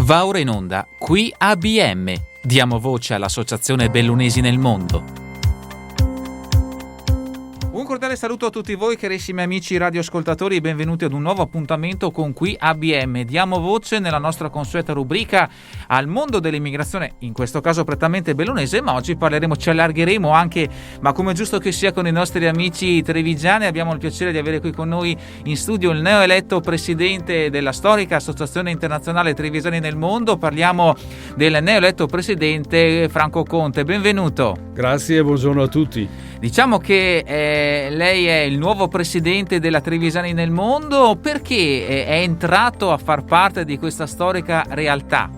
Va ora in onda Qui ABM. Diamo voce all'Associazione Bellunesi nel Mondo. Un cordiale saluto a tutti voi carissimi amici radioascoltatori e benvenuti ad un nuovo appuntamento con Qui ABM. Diamo voce nella nostra consueta rubrica al mondo dell'immigrazione, in questo caso prettamente bellunese, ma oggi ci allargheremo anche, ma come è giusto che sia, con i nostri amici trevigiani. Abbiamo il piacere di avere qui con noi in studio il neoeletto presidente della storica Associazione Internazionale Trevigiani nel Mondo. Parliamo del neoeletto presidente Franco Conte. Benvenuto. Grazie e buongiorno a tutti. Diciamo che lei è il nuovo presidente della Trevigiani nel Mondo. Perché è entrato a far parte di questa storica realtà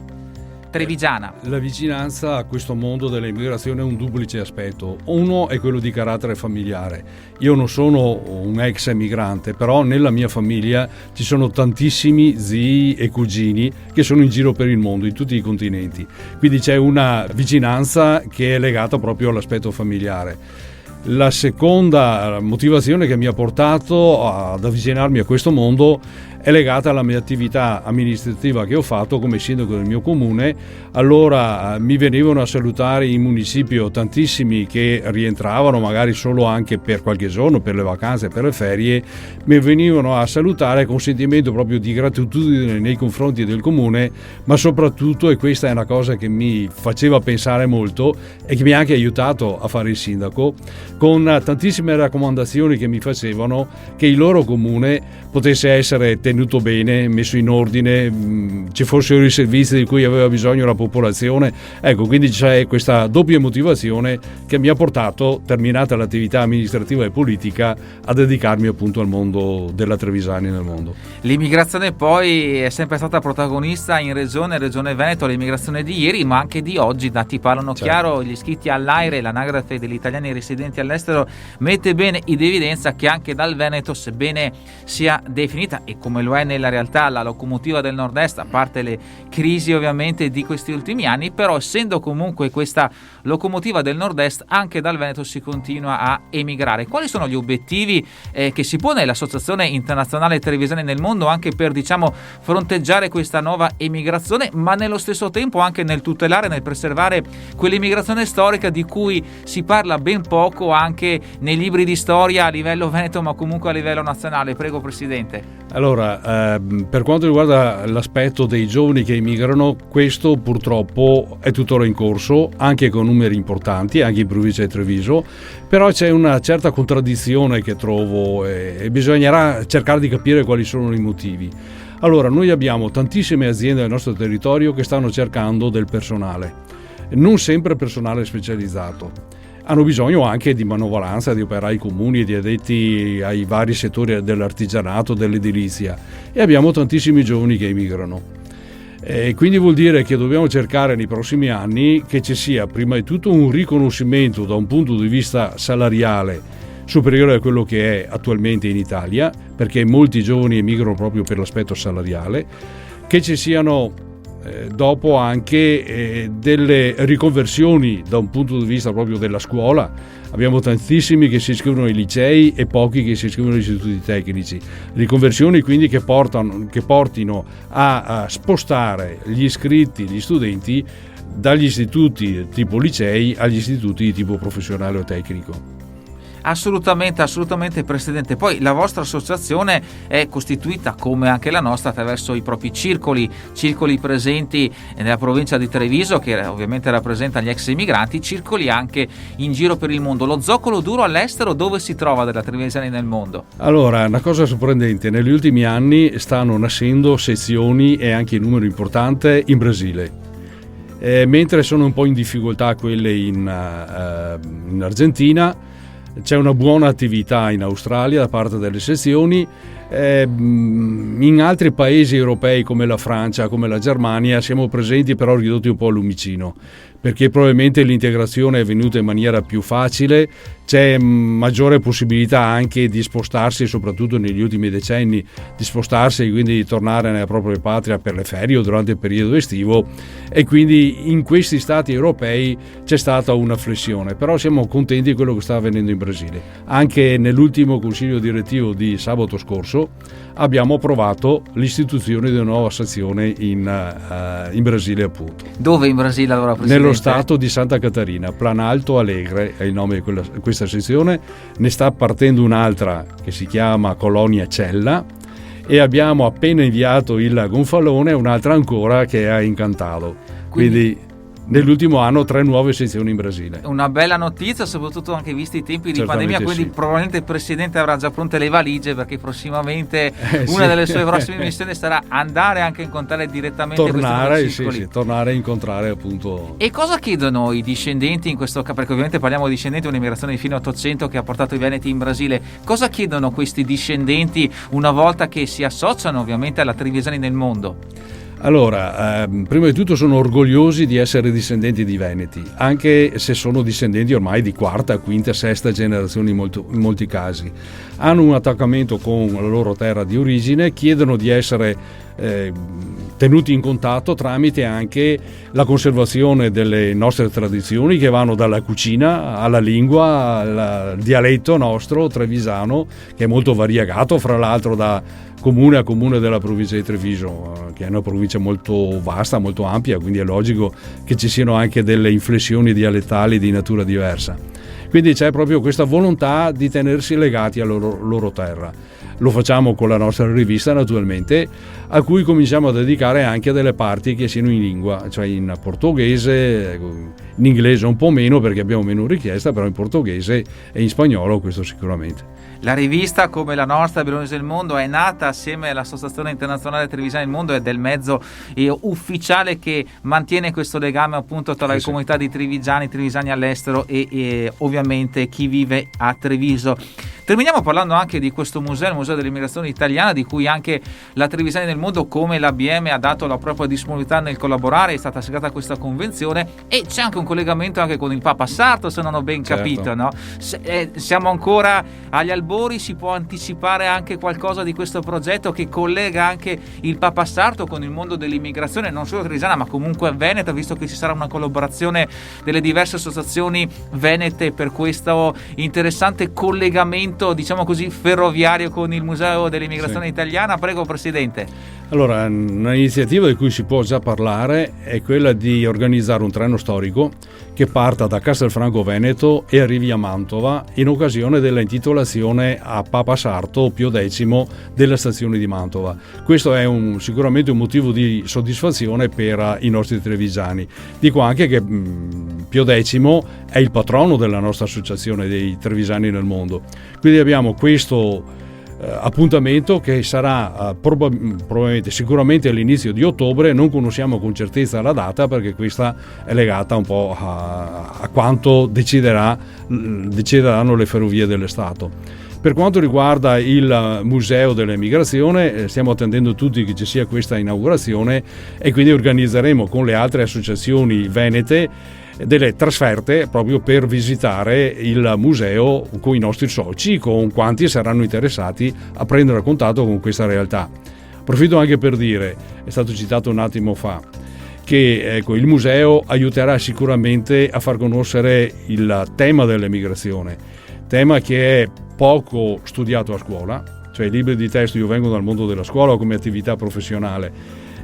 trevigiana? La vicinanza a questo mondo dell'immigrazione ha un duplice aspetto. Uno è quello di carattere familiare. Io non sono un ex emigrante, però nella mia famiglia ci sono tantissimi zii e cugini che sono in giro per il mondo, in tutti i continenti. Quindi c'è una vicinanza che è legata proprio all'aspetto familiare. La seconda motivazione che mi ha portato ad avvicinarmi a questo mondo è legata alla mia attività amministrativa che ho fatto come sindaco del mio comune. Allora mi venivano a salutare in municipio tantissimi che rientravano magari solo anche per qualche giorno, per le vacanze, per le ferie. Mi venivano a salutare con sentimento proprio di gratitudine nei confronti del comune, ma soprattutto, e questa è una cosa che mi faceva pensare molto e che mi ha anche aiutato a fare il sindaco, con tantissime raccomandazioni che mi facevano che il loro comune potesse essere tenuto bene, messo in ordine, ci fossero i servizi di cui aveva bisogno la popolazione. Ecco, quindi c'è questa doppia motivazione che mi ha portato, terminata l'attività amministrativa e politica, a dedicarmi appunto al mondo della Trevigiani nel mondo. L'immigrazione poi è sempre stata protagonista in Regione Veneto, l'immigrazione di ieri ma anche di oggi. I dati parlano chiaro, gli iscritti all'AIRE, l'anagrafe degli italiani residenti all'estero, mette bene in evidenza che anche dal Veneto, sebbene sia definita, e come lo è nella realtà, la locomotiva del nord-est, a parte le crisi ovviamente di questi ultimi anni, però essendo comunque questa locomotiva del nord-est, anche dal Veneto si continua a emigrare. Quali sono gli obiettivi che si pone l'Associazione Internazionale Trevigiani nel Mondo anche per, fronteggiare questa nuova emigrazione, ma nello stesso tempo anche nel tutelare, nel preservare quell'immigrazione storica di cui si parla ben poco anche nei libri di storia a livello veneto, ma comunque a livello nazionale? Prego, Presidente. Allora, per quanto riguarda l'aspetto dei giovani che emigrano, questo purtroppo è tuttora in corso, anche con numeri importanti, anche in provincia di Treviso, però c'è una certa contraddizione che trovo e bisognerà cercare di capire quali sono i motivi. Allora, noi abbiamo tantissime aziende nel nostro territorio che stanno cercando del personale, non sempre personale specializzato. Hanno bisogno anche di manovalanza, di operai comuni, di addetti ai vari settori dell'artigianato, dell'edilizia, e abbiamo tantissimi giovani che emigrano. E quindi vuol dire che dobbiamo cercare nei prossimi anni che ci sia prima di tutto un riconoscimento da un punto di vista salariale superiore a quello che è attualmente in Italia, perché molti giovani emigrano proprio per l'aspetto salariale, che ci siano dopo anche delle riconversioni da un punto di vista proprio della scuola. Abbiamo tantissimi che si iscrivono ai licei e pochi che si iscrivono agli istituti tecnici. Riconversioni quindi che portino a spostare gli iscritti, gli studenti, dagli istituti tipo licei agli istituti di tipo professionale o tecnico. Assolutamente, Presidente. Poi la vostra associazione è costituita, come anche la nostra, attraverso i propri circoli presenti nella provincia di Treviso, che ovviamente rappresenta gli ex emigranti, circoli anche in giro per il mondo. Lo zoccolo duro all'estero dove si trova della Trevigiani nel Mondo? Allora, una cosa sorprendente, negli ultimi anni stanno nascendo sezioni, e anche in numero importante, in Brasile. Mentre sono un po' in difficoltà quelle in Argentina, c'è una buona attività in Australia da parte delle sezioni. In altri paesi europei come la Francia, come la Germania, siamo presenti però ridotti un po' al lumicino. perché probabilmente l'integrazione è venuta in maniera più facile, c'è maggiore possibilità anche di spostarsi, soprattutto negli ultimi decenni, di spostarsi e quindi di tornare nella propria patria per le ferie o durante il periodo estivo, e quindi in questi stati europei c'è stata una flessione. Però siamo contenti di quello che sta avvenendo in Brasile. Anche nell'ultimo consiglio direttivo di sabato scorso abbiamo approvato l'istituzione di una nuova sezione in Brasile, appunto. Dove in Brasile allora, Presidente? Nello stato di Santa Catarina, Planalto Alegre è il nome di questa sezione. Ne sta partendo un'altra che si chiama Colonia Cella, e abbiamo appena inviato il gonfalone, un'altra ancora che è a Incantado. Quindi nell'ultimo anno 3 nuove sezioni in Brasile. Una bella notizia, soprattutto anche visti i tempi di pandemia, quindi sì. Probabilmente il Presidente avrà già pronte le valigie, perché prossimamente una delle sue prossime missioni sarà andare anche a incontrare direttamente tornare a incontrare appunto. E cosa chiedono i discendenti in questo caso? Perché ovviamente parliamo di discendenti, un'immigrazione di fine 800 che ha portato i Veneti in Brasile. Cosa chiedono questi discendenti una volta che si associano ovviamente alla Trevisani nel mondo? Allora, prima di tutto sono orgogliosi di essere discendenti di Veneti, anche se sono discendenti ormai di quarta, quinta, sesta generazione in molti casi. Hanno un attaccamento con la loro terra di origine, chiedono di essere tenuti in contatto tramite anche la conservazione delle nostre tradizioni, che vanno dalla cucina alla lingua, al dialetto nostro trevisano, che è molto variegato, fra l'altro da comune a comune della provincia di Treviso, che è una provincia molto vasta, molto ampia, quindi è logico che ci siano anche delle inflessioni dialettali di natura diversa. Quindi c'è proprio questa volontà di tenersi legati alla loro terra. Lo facciamo con la nostra rivista, naturalmente, a cui cominciamo a dedicare anche delle parti che siano in lingua, cioè in portoghese, in inglese un po' meno perché abbiamo meno richiesta, però in portoghese e in spagnolo questo sicuramente. La rivista, come la nostra, Bellunesi del Mondo, è nata assieme all'Associazione Internazionale Trevisani del Mondo, ed è il mezzo ufficiale che mantiene questo legame appunto tra le comunità di trevisani all'estero e ovviamente chi vive a Treviso. Terminiamo parlando anche di questo museo, il Museo dell'Immigrazione Italiana, di cui anche la Trevisani del Mondo, come l'ABM, ha dato la propria disponibilità nel collaborare. È stata siglata questa convenzione e c'è anche un collegamento anche con il Papa Sarto, se non ho ben capito, no? Siamo ancora agli albori, si può anticipare anche qualcosa di questo progetto che collega anche il Papa Sarto con il mondo dell'immigrazione, non solo trevisana ma comunque veneta, visto che ci sarà una collaborazione delle diverse associazioni venete per questo interessante collegamento, diciamo così, ferroviario con il Museo dell'Immigrazione Italiana. Prego, Presidente. Allora, un'iniziativa di cui si può già parlare è quella di organizzare un treno storico che parta da Castelfranco Veneto e arrivi a Mantova in occasione della intitolazione a Papa Sarto Pio X della stazione di Mantova. Questo è sicuramente un motivo di soddisfazione per i nostri trevisani. Dico anche che Pio X è il patrono della nostra associazione dei trevisani nel mondo. Quindi abbiamo questo appuntamento che sarà probabilmente sicuramente all'inizio di ottobre. Non conosciamo con certezza la data perché questa è legata un po' a quanto decideranno le ferrovie dello Stato. Per quanto riguarda il Museo dell'Emigrazione, stiamo attendendo tutti che ci sia questa inaugurazione e quindi organizzeremo con le altre associazioni venete delle trasferte proprio per visitare il museo con i nostri soci, con quanti saranno interessati a prendere contatto con questa realtà. Approfitto anche per dire, è stato citato un attimo fa, che il museo aiuterà sicuramente a far conoscere il tema dell'emigrazione, tema che è poco studiato a scuola, cioè i libri di testo, io vengo dal mondo della scuola come attività professionale,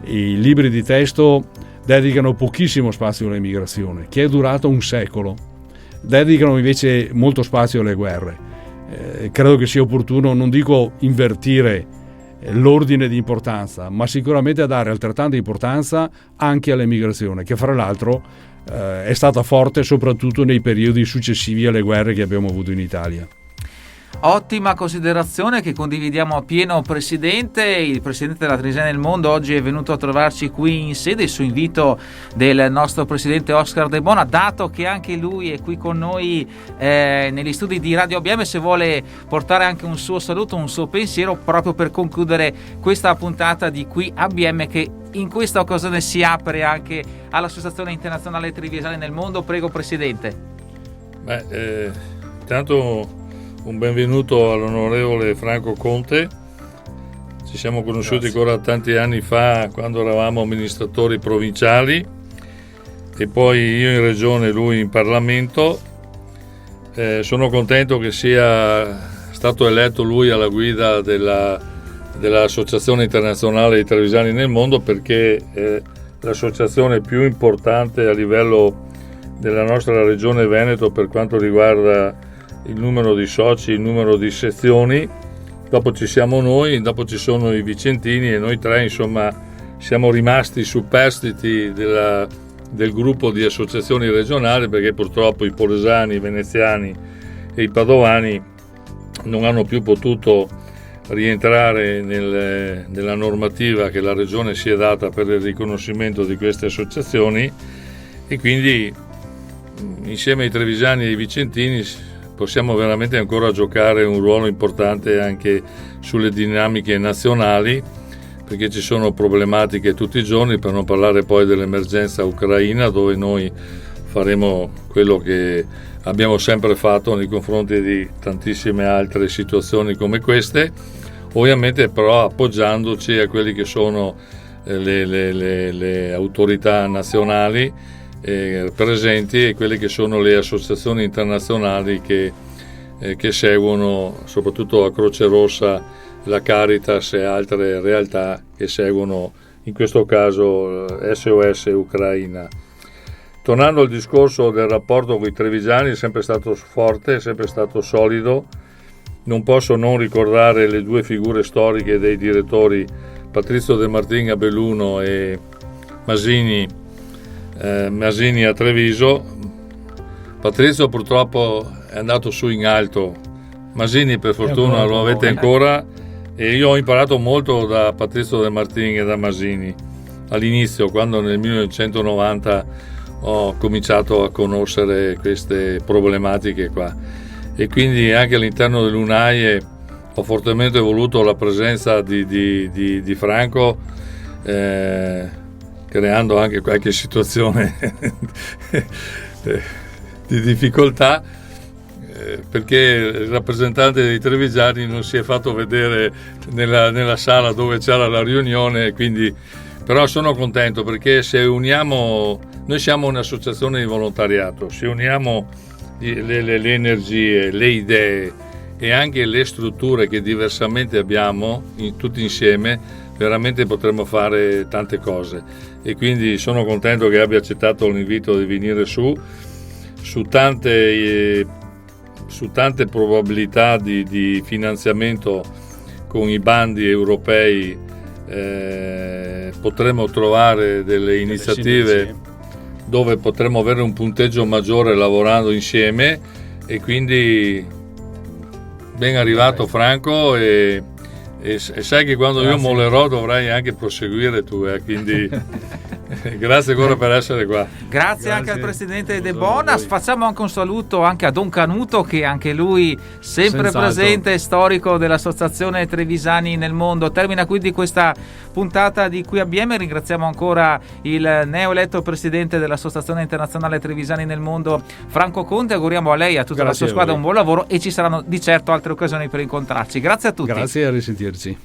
i libri di testo dedicano pochissimo spazio all'emigrazione, che è durata un secolo, dedicano invece molto spazio alle guerre. Credo che sia opportuno, non dico invertire l'ordine di importanza, ma sicuramente a dare altrettanta importanza anche all'emigrazione, che fra l'altro è stata forte soprattutto nei periodi successivi alle guerre che abbiamo avuto in Italia. Ottima considerazione che condividiamo appieno, Presidente. Il Presidente della Trevisan nel Mondo oggi è venuto a trovarci qui in sede su invito del nostro Presidente Oscar De Bona, dato che anche lui è qui con noi negli studi di Radio ABM, se vuole portare anche un suo saluto, un suo pensiero proprio per concludere questa puntata di Qui ABM, che in questa occasione si apre anche all'Associazione Internazionale Trevisan nel Mondo. Prego, Presidente. Intanto un benvenuto all'onorevole Franco Conte. Ci siamo conosciuti ancora tanti anni fa, quando eravamo amministratori provinciali, e poi io in regione e lui in Parlamento. Sono contento che sia stato eletto lui alla guida dell'Associazione Internazionale dei Trevisani nel Mondo, perché è l'associazione più importante a livello della nostra regione Veneto per quanto riguarda il numero di soci, il numero di sezioni. Dopo ci siamo noi, dopo ci sono i vicentini, e noi tre insomma siamo rimasti superstiti del gruppo di associazioni regionali, perché purtroppo i polesani, i veneziani e i padovani non hanno più potuto rientrare nella normativa che la regione si è data per il riconoscimento di queste associazioni, e quindi insieme ai trevisani e ai vicentini possiamo veramente ancora giocare un ruolo importante anche sulle dinamiche nazionali, perché ci sono problematiche tutti i giorni, per non parlare poi dell'emergenza ucraina, dove noi faremo quello che abbiamo sempre fatto nei confronti di tantissime altre situazioni come queste, ovviamente però appoggiandoci a quelli che sono le autorità nazionali presenti, e quelle che sono le associazioni internazionali che seguono, soprattutto a Croce Rossa, la Caritas e altre realtà che seguono, in questo caso SOS Ucraina. Tornando al discorso del rapporto con i trevisani, è sempre stato forte, è sempre stato solido. Non posso non ricordare le due figure storiche dei direttori, Patrizio De Martin a Belluno e Masini a Treviso. Patrizio purtroppo è andato su in alto, Masini per fortuna lo avete ancora, e io ho imparato molto da Patrizio De Martin e da Masini all'inizio, quando nel 1990 ho cominciato a conoscere queste problematiche qua, e quindi anche all'interno dell'UNAIE ho fortemente voluto la presenza di Franco, creando anche qualche situazione di difficoltà, perché il rappresentante dei trevisani non si è fatto vedere nella sala dove c'era la riunione, quindi però sono contento, perché se uniamo, noi siamo un'associazione di volontariato, se uniamo le energie, le idee e anche le strutture che diversamente abbiamo tutti insieme, veramente potremmo fare tante cose. E quindi sono contento che abbia accettato l'invito di venire su tante probabilità di finanziamento con i bandi europei. Potremo trovare delle iniziative dove potremo avere un punteggio maggiore lavorando insieme, e quindi ben arrivato Franco, e sai che quando io mollerò dovrai anche proseguire tu, quindi grazie ancora per essere qua. Grazie anche al Presidente De Bona. Facciamo anche un saluto anche a Don Canuto, che anche lui sempre presente, storico dell'Associazione Trevisani nel Mondo. Termina quindi questa puntata di Qui ABM. Ringraziamo ancora il neoeletto Presidente dell'Associazione Internazionale Trevisani nel Mondo, Franco Conte. Auguriamo a lei e a tutta la sua squadra un buon lavoro, e ci saranno di certo altre occasioni per incontrarci. Grazie a tutti. Grazie, a risentirci.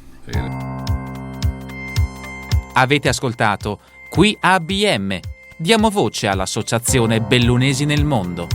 Avete ascoltato Qui ABM. Diamo voce all'Associazione Bellunesi nel Mondo.